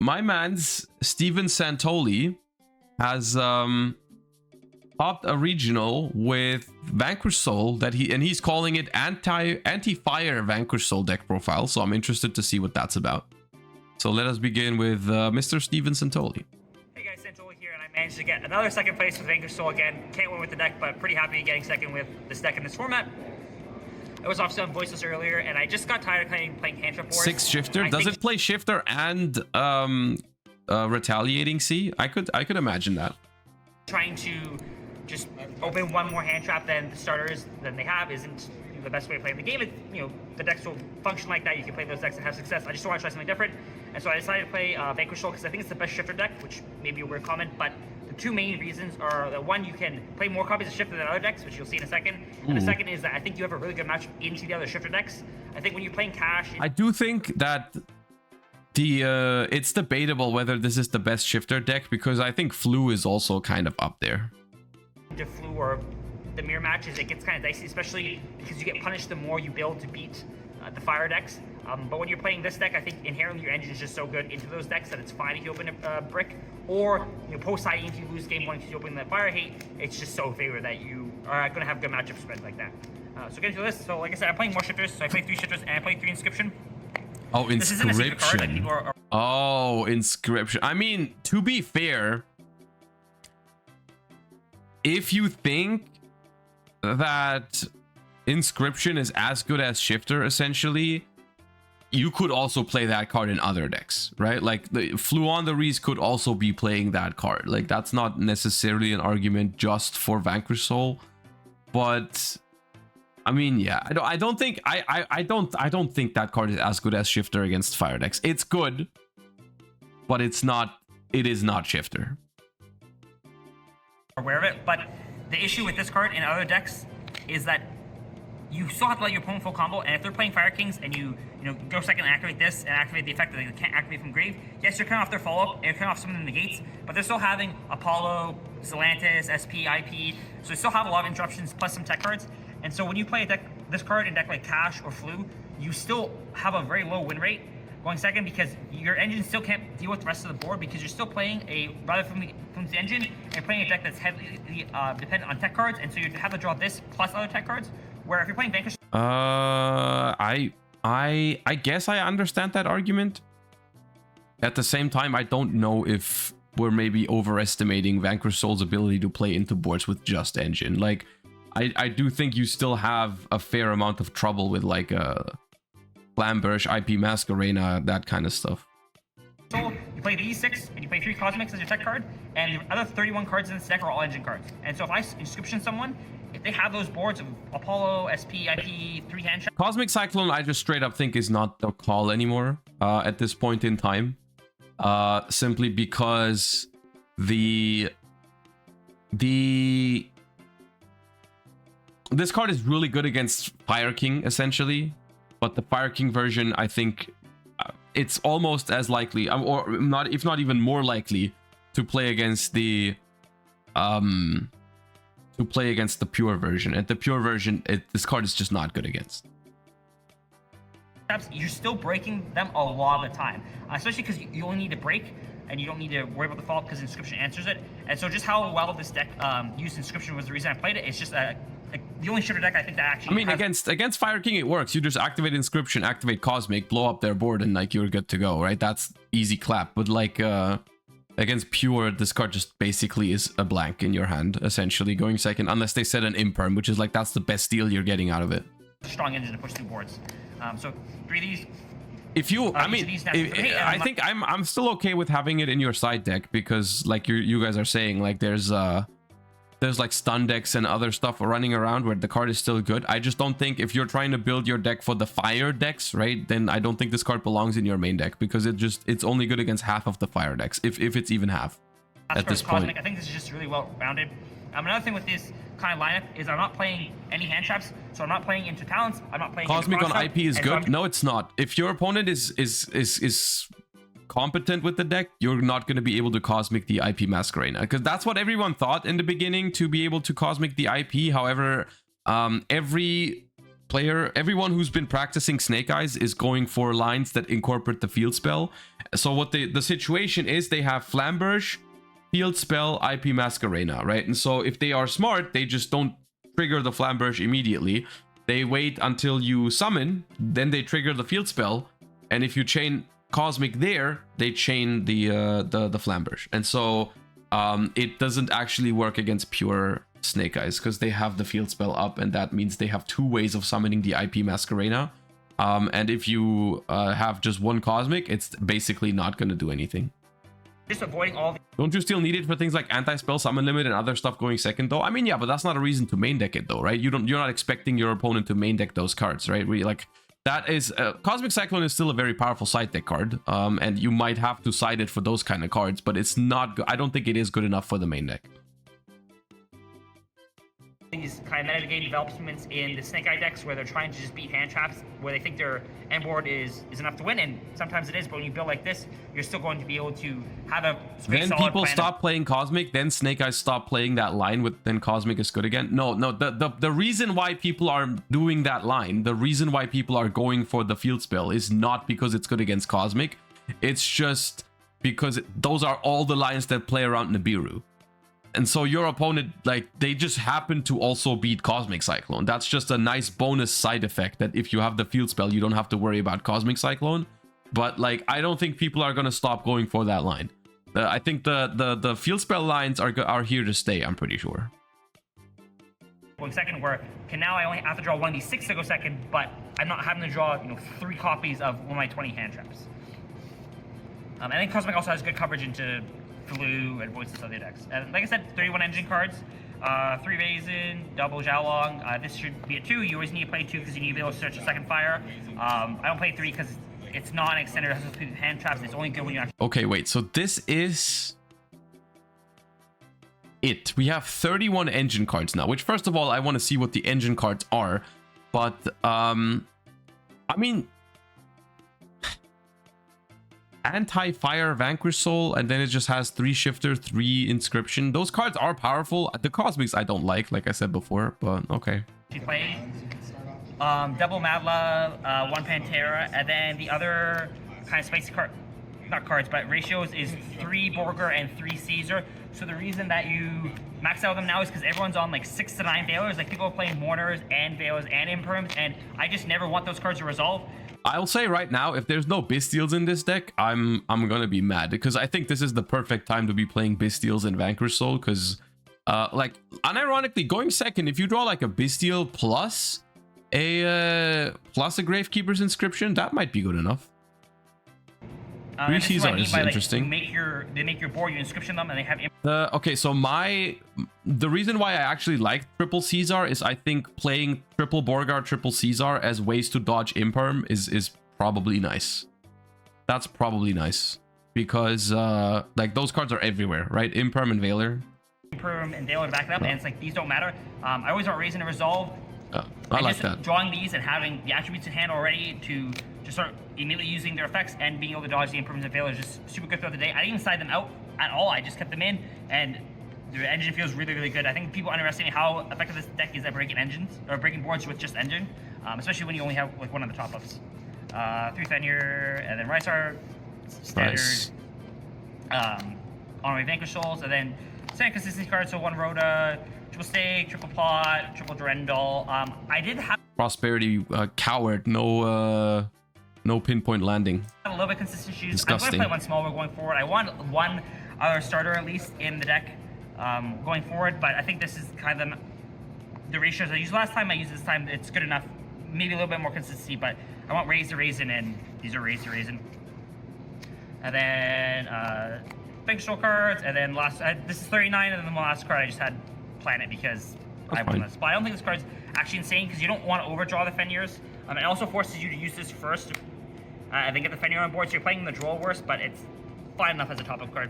my man's Steven Santoli has popped a regional with Vanquish Soul that he's calling it Anti-Fire Vanquish Soul deck profile. So I'm interested to see what that's about. So let us begin with Mr. Steven Santoli. Hey guys, Santoli here, and I managed to get another second place with Vanquish Soul again. Can't win with the deck, but pretty happy getting second with this deck in this format. I was obviously on voiceless earlier, and I just got tired of playing hand trap wars. 6 shifter. Does it play shifter and retaliating C? I could imagine that. Trying to just open one more hand trap than the starters than they have isn't the best way of playing the game. The decks will function like that. You can play those decks and have success. I just want to try something different, and so I decided to play Vanquish Soul because I think it's the best shifter deck, which may be a weird comment, but the two main reasons are that one, you can play more copies of shifter than other decks, which you'll see in a second, and the second is that I think you have a really good match into the other shifter decks. I think when you're playing Cash, I do think that it's debatable whether this is the best shifter deck, because I think Flu is also kind of up there. The Flu or the mirror matches, it gets kind of dicey, especially because you get punished the more you build to beat the fire decks. But when you're playing this deck, I think inherently your engine is just so good into those decks that it's fine if you open a brick, or post-siding if you lose game 1 because you open the fire hate. It's just so favored that you are going to have good matchup spreads like that. So getting to this, so like I said, I'm playing more shifters, so I play 3 shifters and I play 3 inscription. Oh, inscription. This isn't a secret card, like people are... Oh, inscription. I mean, to be fair, if you think that inscription is as good as shifter, essentially, you could also play that card in other decks, right? Like the Fluon the Reese could also be playing that card. Like that's not necessarily an argument just for Vanquish Soul, but I mean, yeah, I don't think that card is as good as shifter against fire decks. It's good, but it is not shifter. Aware of it, but the issue with this card in other decks is that you still have to let your opponent full combo, and if they're playing Fire Kings and you go second and activate this and activate the effect that they can't activate from grave, yes, you're cutting off their follow-up and you're cutting off some of the negates, but they're still having Apollo, Zelantis, SP, IP, so they still have a lot of interruptions plus some tech cards. And so when you play a deck, this card in a deck like Cash or Flu, you still have a very low win rate going second because your engine still can't deal with the rest of the board because you're still playing a rather from the engine and playing a deck that's heavily dependent on tech cards, and so you have to draw this plus other tech cards. Where if you're playing Vanquish, I guess I understand that argument. At the same time, I don't know if we're maybe overestimating Vanquish Soul's ability to play into boards with just engine. Like, I do think you still have a fair amount of trouble with like Flamberge, IP Masquerena, that kind of stuff. So you play the E6 and you play 3 Cosmics as your tech card, and the other 31 cards in this deck are all engine cards. And so if I inscription someone, if they have those boards of Apollo, SP, IP, 3 hand traps. Cosmic Cyclone, I just straight up think is not the call anymore at this point in time. Simply because this card is really good against Fire King, essentially. But the Fire King version, I think it's almost as likely, or not, if not even more likely, to play against the pure version. And the pure version, this card is just not good against. You're still breaking them a lot of the time, especially because you only need to break and you don't need to worry about the fault because inscription answers it. And so just how well this deck used inscription was the reason I played it. It's just the only shifter deck I think that actually. I mean, against Fire King it works. You just activate inscription, activate Cosmic, blow up their board, and like you're good to go, right? That's easy clap. But like against pure, this card just basically is a blank in your hand, essentially going second, unless they set an imperm, which is like that's the best deal you're getting out of it. Strong engine to push through boards. So 3 of these. If you, I mean, I think I'm still okay with having it in your side deck because, like you guys are saying, like there's like stun decks and other stuff running around where the card is still good. I just don't think if you're trying to build your deck for the fire decks, right? Then I don't think this card belongs in your main deck because it's only good against half of the fire decks, if it's even half at this point. I think this is just really well rounded. Another thing with this kind of lineup is I'm not playing any hand traps, so I'm not playing into talents. I'm not playing Cosmic on IP is good. No, it's not. If your opponent is competent with the deck, you're not going to be able to Cosmic the IP Masquerena, because that's what everyone thought in the beginning, to be able to Cosmic the IP. However, everyone who's been practicing Snake Eyes is going for lines that incorporate the field spell, So what the situation is, they have Flamberge, Field Spell, IP Masquerena, right? And so if they are smart, they just don't trigger the Flamberge immediately. They wait until you summon, then they trigger the Field Spell, and if you chain Cosmic there, they chain the Flamberge. And so it doesn't actually work against pure Snake Eyes because they have the Field Spell up, and that means they have 2 ways of summoning the IP Masquerena. And if you have just one Cosmic, it's basically not going to do anything. Just avoiding all the... Don't you still need it for things like anti-spell, summon limit, and other stuff going second though? I mean, yeah, but that's not a reason to main deck it though, right? You're not expecting your opponent to main deck those cards, right? Like that is Cosmic Cyclone is still a very powerful side deck card, and you might have to side it for those kind of cards, but it's not. I don't think it is good enough for the main deck. These kind of metagame developments in the Snake Eye decks where they're trying to just beat hand traps, where they think their end board is enough to win, and sometimes it is, but when you build like this, you're still going to be able to have a then people stop playing Cosmic, then Snake Eyes stop playing that line with then Cosmic is good again. No, the reason why people are doing that line, the reason why people are going for the Field Spell is not because it's good against Cosmic, it's just because those are all the lines that play around Nibiru. And so your opponent, like, they just happen to also beat Cosmic Cyclone. That's just a nice bonus side effect that if you have the Field Spell, you don't have to worry about Cosmic Cyclone. But, like, I don't think people are going to stop going for that line. I think the Field Spell lines are here to stay, I'm pretty sure. Going second, where now I only have to draw 1d6 to go second, but I'm not having to draw 3 copies of one of my 20 hand traps. I think Cosmic also has good coverage into Blue and Voices of the decks. And like I said, 31 engine cards, 3 Raisin, double Xiaolong. This should be a 2. You always need to play 2 because you need to be able to search a second fire. I don't play 3 because it's not an extended hand traps. It's only good when you actually... Okay, wait. So this is it. We have 31 engine cards now, which first of all, I want to see what the engine cards are. But, I mean... Anti-Fire Vanquish Soul, and then it just has 3 Shifter, 3 Inscription. Those cards are powerful. The Cosmics I don't like I said before, but okay. She played double Madla, 1 Pantera, and then the other kind of spicy card, not cards, but ratios is 3 Borger and 3 Caesar. So the reason that you max out them now is because everyone's on like 6 to 9 Veilers. Like people are playing Mourners and Veilers and Imperms, and I just never want those cards to resolve. I'll say right now, if there's no Bystials in this deck, I'm gonna be mad, because I think this is the perfect time to be playing Bystials and Vanquish Soul, because like unironically going second, if you draw like a Bystial plus a Gravekeeper's Inscription, that might be good enough. 3 Caesar is interesting. Like, they make your board, you inscription them, and they have... Okay, so the reason why I actually like triple Caesar is I think playing triple Borgar, triple Caesar as ways to dodge Imperm is probably nice. That's probably nice. Because, like, those cards are everywhere, right? Imperm and Veiler. Imperm and Veiler to back it up, and it's like, these don't matter. I always want Raisin to resolve. I like that. Drawing these and having the attributes in hand already to just start immediately using their effects and being able to dodge the Imperms and Veilers is just super good throughout the day. I didn't even side them out at all. I just kept them in, and the engine feels really, really good. I think people underestimate how effective this deck is at breaking engines, or breaking boards with just engine, especially when you only have like one of the top ups. 3 Fenrir, and then Rysar, standard, nice. Honorary Vanquish Souls, and then second consistency cards, so 1 Rhoda, triple Stake, triple Plot, triple Durendal. I did have Prosperity Coward, no pinpoint landing. a little bit consistent issues. Disgusting. I'm going to play 1 Smaller going forward. I want 1 other starter at least in the deck going forward, but I think this is kind of the ratios I used last time. I used this time. It's good enough. Maybe a little bit more consistency, but I want Raise the Raisin, and these are Raise the Raisin. And then Big Show cards, and then last, this is 39, and then the last card I just had Planet because I won this. But I don't think this card's actually insane because you don't want to overdraw the Fenrirs. It also forces you to use this first and then get the Fenrir on board, so you're playing the draw worse, but it's fine enough as a top-up card.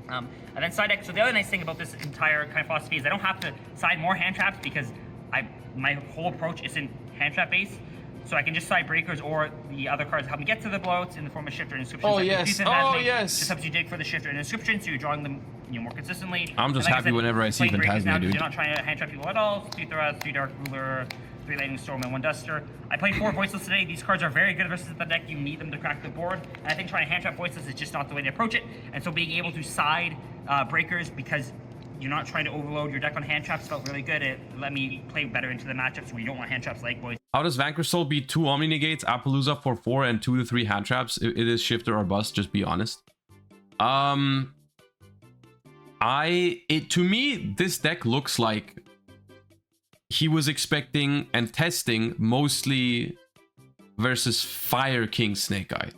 And then side deck. So the other nice thing about this entire kind of philosophy is I don't have to side more hand traps because my whole approach isn't hand trap based. So I can just side breakers or the other cards help me get to the blowouts in the form of Shifter and Inscription. Oh, yes. Oh, yes. Just helps you dig for the Shifter and Inscription, so you're drawing them more consistently. I'm just happy whenever I see Phantasma, dude. You're not trying to hand trap people at all. 3 Thoras, 3 Dark Ruler, 3 Lightning Storm, and 1 Duster. I played 4 Voiceless today. These cards are very good versus the deck. You need them to crack the board. And I think trying to hand trap Voiceless is just not the way to approach it. And so being able to side breakers because you're not trying to overload your deck on hand traps felt really good. It let me play better into the matchups where you don't want hand traps like Voice. How does Vanquish Soul beat 2 Omni Negates, Appaloosa for 4, and 2 to 3 hand traps? It is shifter or bust, just be honest. To me, this deck looks like he was expecting and testing mostly versus Fire King Snake Eye,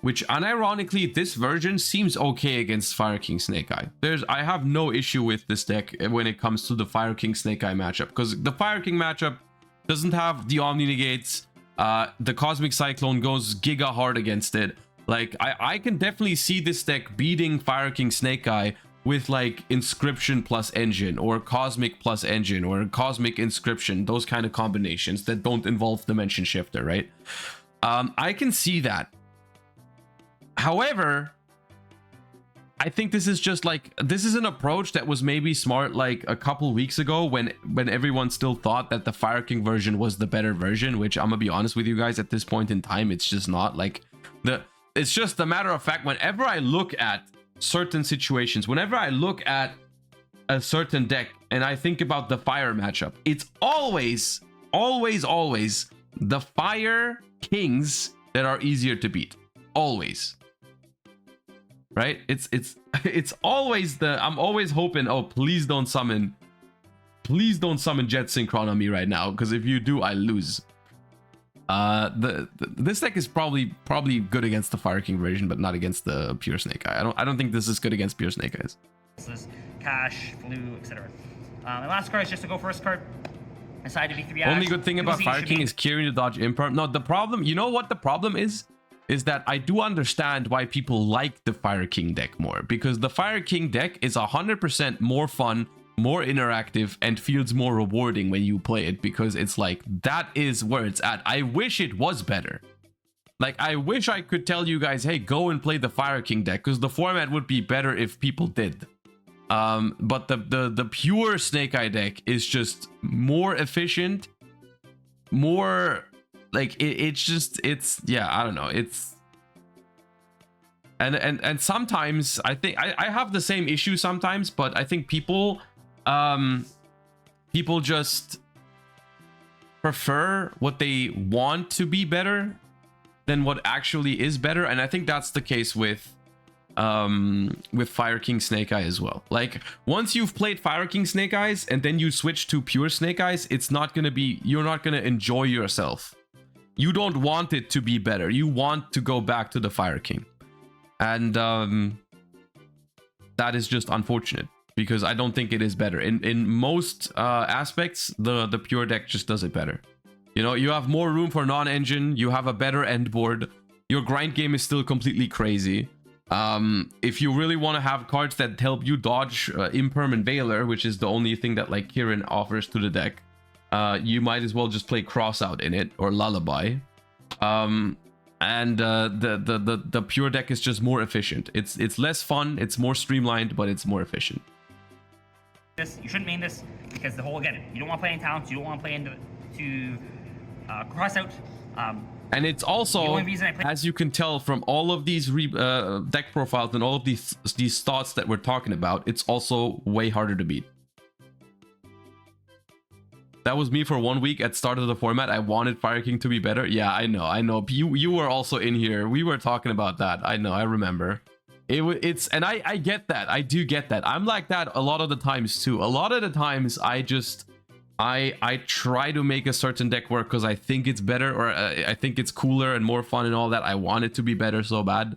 which unironically this version seems okay against Fire King Snake Eye. I have no issue with this deck when it comes to the Fire King Snake Eye matchup, because the Fire King matchup doesn't have the Omni Negates. The Cosmic Cyclone goes giga hard against it. Like I can definitely see this deck beating Fire King Snake Eye with like Inscription plus Engine, or Cosmic plus Engine, or Cosmic Inscription, those kind of combinations that don't involve Dimension Shifter, right? I can see that. However, I think this is just like, this is an approach that was maybe smart like a couple weeks ago when everyone still thought that the Fire King version was the better version, which I'm gonna be honest with you guys, at this point in time, it's just not. Like, it's just a matter of fact, whenever I look at certain situations, whenever I look at a certain deck and I think about the fire matchup, it's always the Fire Kings that are easier to beat. Always. Right? It's always I'm always hoping, oh, please don't summon Jet Synchron on me right now, because if you do, I lose. This deck is probably good against the Fire King version, but not against the pure Snake Eye. I don't think this is good against pure Snake Eyes. This is Cash, Flu, etc. My last card is just to go first card. Decided to be 3 Only good thing about Fire King is carrying to dodge Imperm. No, the problem, you know what the problem is that I do understand why people like the Fire King deck more, because the Fire King deck is 100% more fun, more interactive, and feels more rewarding when you play it, because it's like, that is where it's at. I wish it was better. Like, I wish I could tell you guys, hey, go and play the Fire King deck, because the format would be better if people did. But the pure Snake Eye deck is just more efficient, more like it's yeah, I don't know, it's and sometimes I think I have the same issue sometimes, but I think people just prefer what they want to be better than what actually is better, and I think that's the case with Fire King Snake Eye as well. Like, once you've played Fire King Snake Eyes and then you switch to pure Snake Eyes, it's not gonna be, you're not gonna enjoy yourself. You don't want it to be better. You want to go back to the Fire King, and that is just unfortunate, because I don't think it is better in most aspects. The pure deck just does it better. You know, you have more room for non-engine, you have a better end board, your grind game is still completely crazy. If you really want to have cards that help you dodge Imperm and Veiler, which is the only thing that like Kirin offers to the deck, you might as well just play Crossout in it, or Lullaby. And the pure deck is just more efficient. It's less fun, it's more streamlined, but it's more efficient. You shouldn't main this, because the whole, again, you don't want to play in talents, you don't want to play into Crossout. And it's also, as you can tell from all of these deck profiles and all of these thoughts that we're talking about, it's also way harder to beat. That was me for 1 week at start of the format. I wanted Fire King to be better. Yeah, I know. You were also in here. We were talking about that. I know. I remember. It's and I get that. I do get that. I'm like that a lot of the times too. A lot of the times I try to make a certain deck work because I think it's better, or I think it's cooler and more fun and all that. I want it to be better so bad.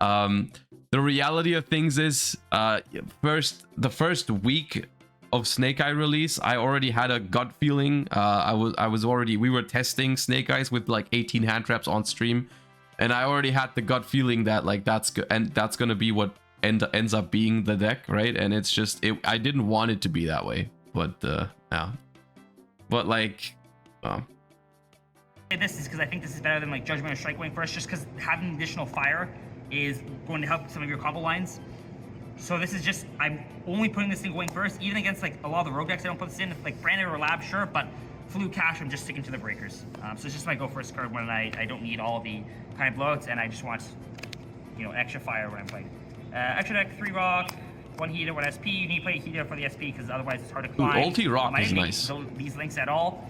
The reality of things is, the first week of Snake Eye release, I already had a gut feeling. We were testing Snake Eyes with like 18 hand traps on stream, and I already had the gut feeling that like that's gonna be what ends up being the deck, right? And it's just I didn't want it to be that way, but yeah. But like, this is because I think this is better than like Judgment or Strike going first, just because having additional fire is going to help some of your combo lines. So this is just, I'm only putting this thing going first, even against like a lot of the rogue decks. I don't put this in, like Branded or Lab, sure, but Flu Cash, I'm just sticking to the breakers. So it's just my go first card when I don't need all the kind of blowouts and I just want, you know, extra fire when I'm playing. Extra deck, 3 rock, 1 heater, 1 SP. You need to play heater for the SP because otherwise it's hard to climb. Ulti rock I is didn't nice. make these links at all.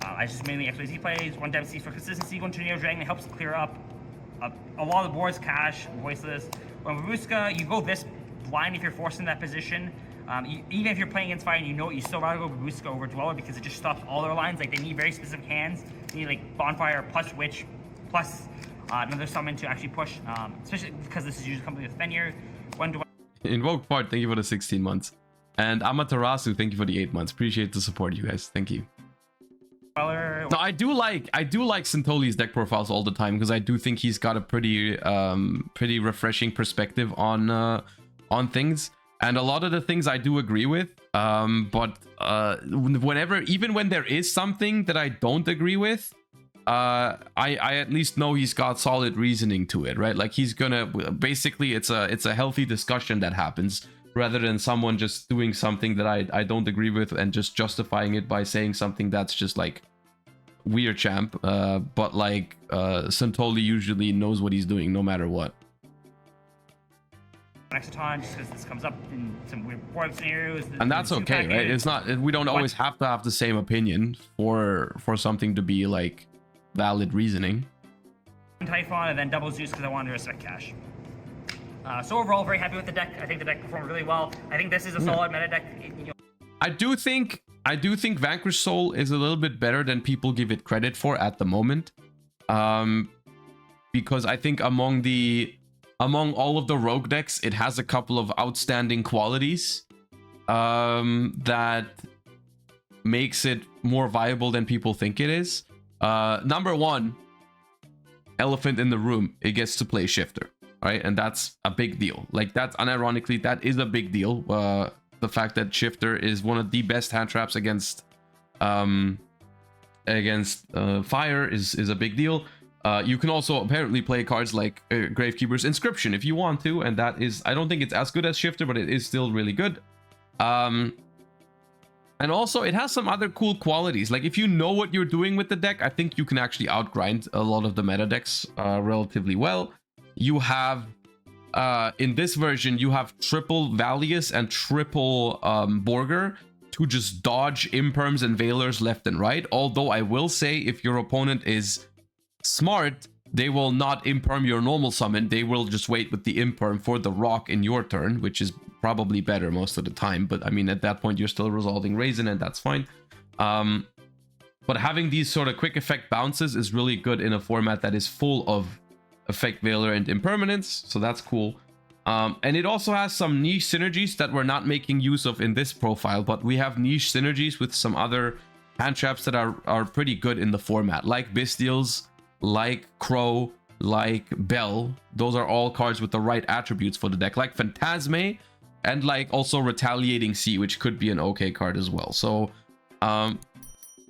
I just mainly XYZ plays, 1 Dempsey for consistency, 1 Tornado Dragon that helps clear up a lot of the boards, Cash, Voiceless. 1 Babushka, you go this blind if you're forced in that position. Even if you're playing against fire and you know it, you still rather go Babushka over Dweller because it just stops all their lines. Like, they need very specific hands. They need like Bonfire plus Witch plus another summon to actually push, especially because this is usually company with Fenrir. 1 Dweller. Invoke Part, thank you for the 16 months. And Amaterasu, thank you for the 8 months. Appreciate the support, you guys. Thank you. No, I do like Santoli's deck profiles all the time because I do think he's got a pretty refreshing perspective on things, and a lot of the things I do agree with. But whenever, even when there is something that I don't agree with, I at least know he's got solid reasoning to it, right? Like, he's gonna basically, it's a healthy discussion that happens rather than someone just doing something that I don't agree with and just justifying it by saying something that's just like weird, champ. But like Santoli usually knows what he's doing no matter what. Extra time just because this comes up in some weird board scenarios. And that's okay, right? It's not, we don't always have to have the same opinion for something to be like valid reasoning. Typhon and then double Zeus because I wanted to respect Cash. So overall, very happy with the deck. I think the deck performed really well. I think this is a solid meta deck. You know. I do think Vanquish Soul is a little bit better than people give it credit for at the moment, because I think among all of the rogue decks, it has a couple of outstanding qualities that makes it more viable than people think it is. Number 1, elephant in the room, it gets to play Shifter. Right, and that's a big deal. Like, that's unironically, that is a big deal. The fact that Shifter is one of the best hand traps against fire is a big deal. You can also apparently play cards like Gravekeeper's Inscription if you want to, and that is, I don't think it's as good as Shifter, but it is still really good. And also, it has some other cool qualities. Like, if you know what you're doing with the deck, I think you can actually outgrind a lot of the meta decks relatively well. You have, in this version, you have triple Valius and triple Borger to just dodge Imperms and Veilers left and right. Although I will say, if your opponent is smart, they will not Imperm your normal summon. They will just wait with the Imperm for the rock in your turn, which is probably better most of the time. But I mean, at that point, you're still resolving Raisin, and that's fine. But having these sort of quick effect bounces is really good in a format that is full of effect Veiler and impermanence, so that's cool. And it also has some niche synergies that we're not making use of in this profile, but we have niche synergies with some other hand traps that are pretty good in the format, like Bestials, like Crow, like Bell. Those are all cards with the right attributes for the deck, like Phantasme, and like also Retaliating Sea, which could be an okay card as well. So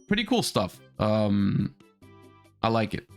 pretty cool stuff. I like it.